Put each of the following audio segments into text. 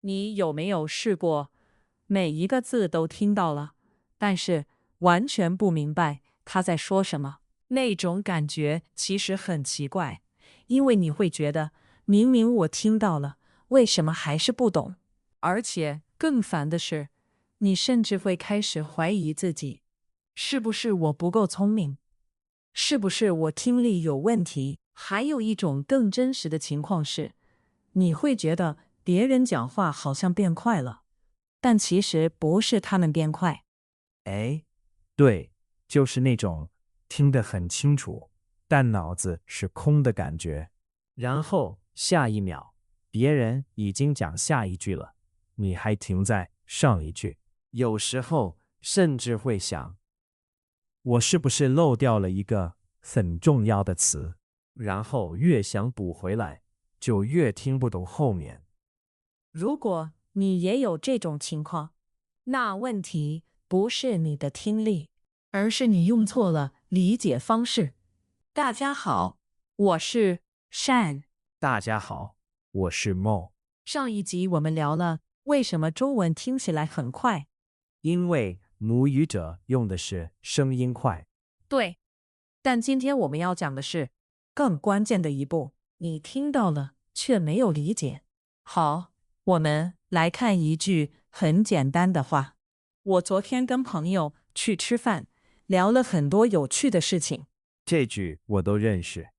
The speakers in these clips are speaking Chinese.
你有没有试过，每一个字都听到了，但是完全不明白他在说什么？那种感觉其实很奇怪，因为你会觉得明明我听到了，为什么还是不懂？而且更烦的是，你甚至会开始怀疑自己，是不是我不够聪明？是不是我听力有问题？还有一种更真实的情况是，你会觉得别人讲话好像变快了，但其实不是他们变快。哎，对，就是那种听得很清楚，但脑子是空的感觉。然后下一秒，别人已经讲下一句了，你还停在上一句。有时候甚至会想，我是不是漏掉了一个很重要的词？然后越想补回来，就越听不懂后面。如果你也有这种情况，那问题不是你的听力，而是你用错了理解方式。大家好，我是 Shan。大家好，我是 Mo。上一集我们聊了为什么中文听起来很快。因为母语者用的是声音快。对，但今天我们要讲的是更关键的一步，你听到了却没有理解。好，我们来看一句很简单的话。我昨天跟朋友去吃饭，聊了很多有趣的事情。这句我都认识。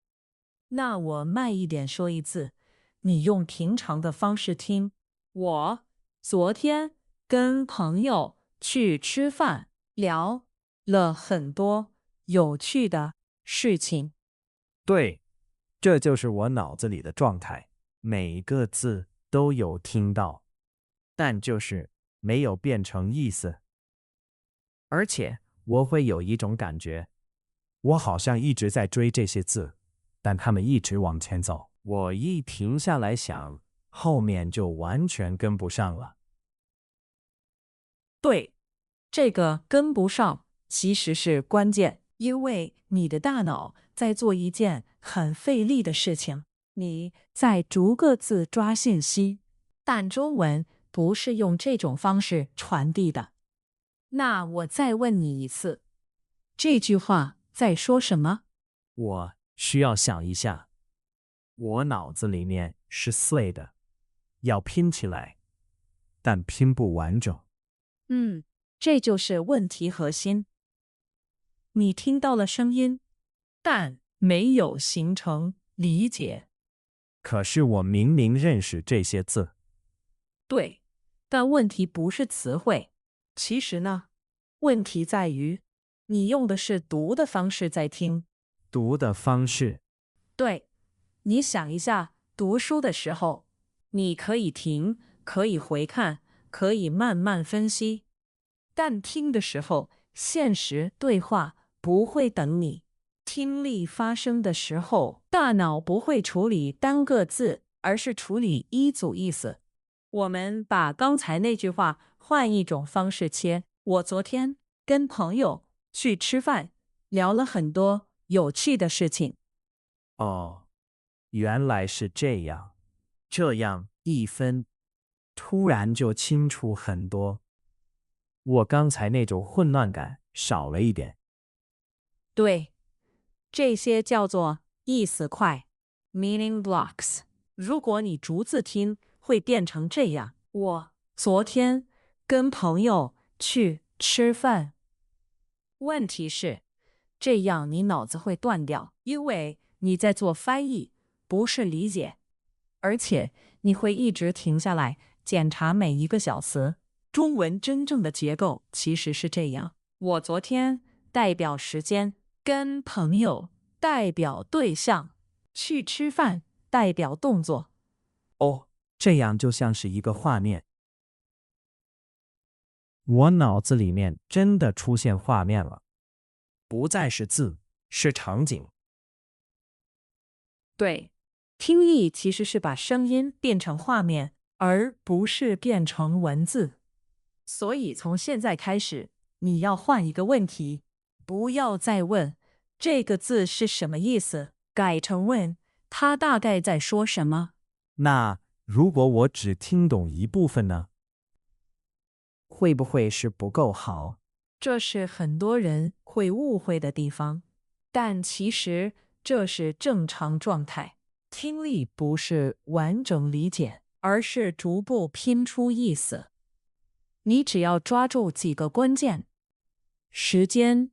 那我慢一点说一次，你用平常的方式听。我昨天跟朋友去吃饭，聊了很多有趣的事情。对，这就是我脑子里的状态，每一个字都有听到，但就是没有变成意思。而且我会有一种感觉，我好像一直在追这些字，但他们一直往前走，我一停下来想，后面就完全跟不上了。对，这个跟不上其实是关键，因为你的大脑在做一件很费力的事情，你在逐个字抓信息，但中文不是用这种方式传递的。那我再问你一次，这句话在说什么？我需要想一下，我脑子里面是碎的，要拼起来，但拼不完整。这就是问题核心。你听到了声音，但没有形成理解。可是我明明认识这些字。对，但问题不是词汇。其实呢，问题在于你用的是读的方式在听。读的方式。对，你想一下，读书的时候，你可以停，可以回看，可以慢慢分析。但听的时候，现实对话不会等你。听力发生的时候，大脑不会处理单个字，而是处理一组意思。我们把刚才那句话换一种方式切。我昨天跟朋友去吃饭，聊了很多有趣的事情。哦，原来是这样，这样一分，突然就清楚很多。我刚才那种混乱感少了一点。对，这些叫做意思块 （meaning blocks）。如果你逐字听，会变成这样：我昨天跟朋友去吃饭。问题是，这样你脑子会断掉，因为你在做翻译，不是理解，而且你会一直停下来检查每一个小词。中文真正的结构其实是这样：我昨天代表时间，跟朋友代表对象，去吃饭代表动作。哦，这样就像是一个画面。我脑子里面真的出现画面了，不再是字，是场景。对，听力其实是把声音变成画面，而不是变成文字。所以从现在开始，你要换一个问题，不要再问这个字是什么意思，改成问他大概在说什么。那如果我只听懂一部分呢？会不会是不够好？这是很多人会误会的地方，但其实这是正常状态。听力不是完整理解，而是逐步拼出意思。你只要抓住几个关键：时间、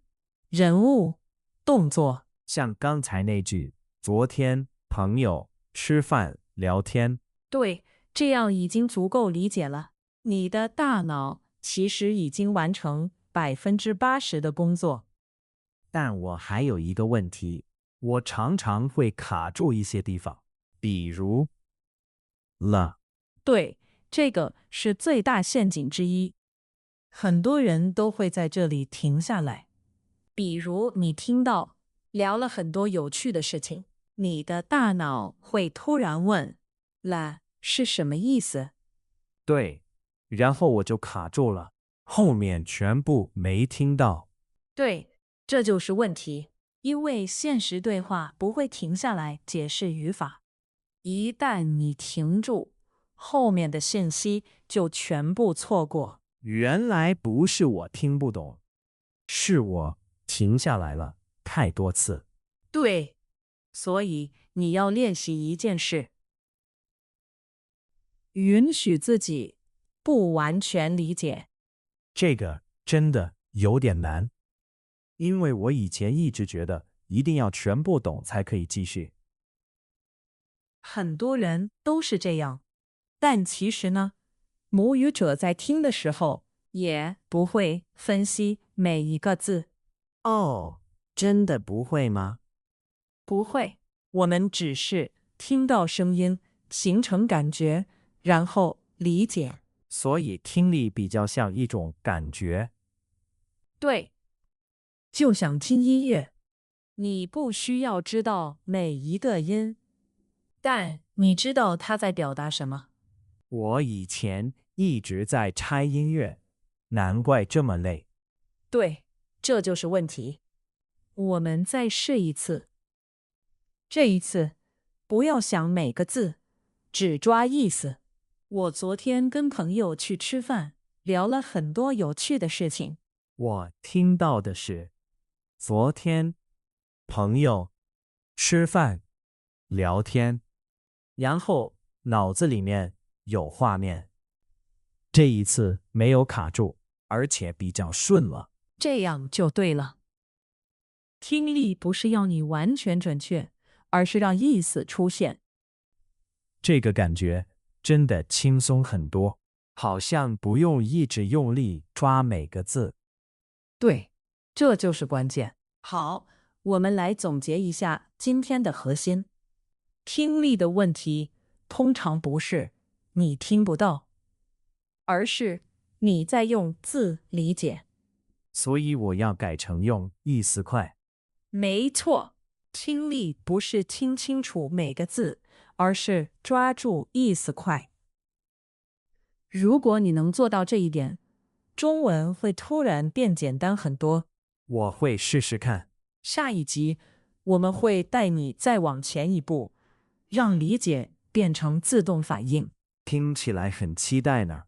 人物、动作。像刚才那句，昨天朋友吃饭聊天。对，这样已经足够理解了。你的大脑其实已经完成80%的工作。但我还有一个问题，我常常会卡住一些地方，比如了。对，这个是最大陷阱之一。很多人都会在这里停下来。比如你听到聊了很多有趣的事情，你的大脑会突然问：了是什么意思？对，然后我就卡住了，后面全部没听到。对，这就是问题。因为现实对话不会停下来解释语法，一旦你停住，后面的信息就全部错过。原来不是我听不懂，是我停下来了太多次。对，所以你要练习一件事：允许自己不完全理解。这个真的有点难，因为我以前一直觉得一定要全部懂才可以继续。很多人都是这样，但其实呢，母语者在听的时候也不会分析每一个字。哦，真的不会吗？不会，我们只是听到声音，形成感觉，然后理解。所以听力比较像一种感觉。对，就像听音乐，你不需要知道每一个音，但你知道它在表达什么。我以前一直在拆音乐，难怪这么累。对，这就是问题。我们再试一次。这一次，不要想每个字，只抓意思。我昨天跟朋友去吃饭，聊了很多有趣的事情。我听到的是，昨天朋友吃饭聊天，然后脑子里面有画面。这一次没有卡住，而且比较顺了。这样就对了。听力不是要你完全准确，而是让意思出现。这个感觉真的轻松很多，好像不用一直用力抓每个字。对，这就是关键。好，我们来总结一下今天的核心。听力的问题通常不是你听不到，而是你在用字理解。所以我要改成用意思快。没错，听力不是听清楚每个字，而是抓住意思快。如果你能做到这一点，中文会突然变简单很多。我会试试看。下一集我们会带你再往前一步，让理解变成自动反应。听起来很期待呢。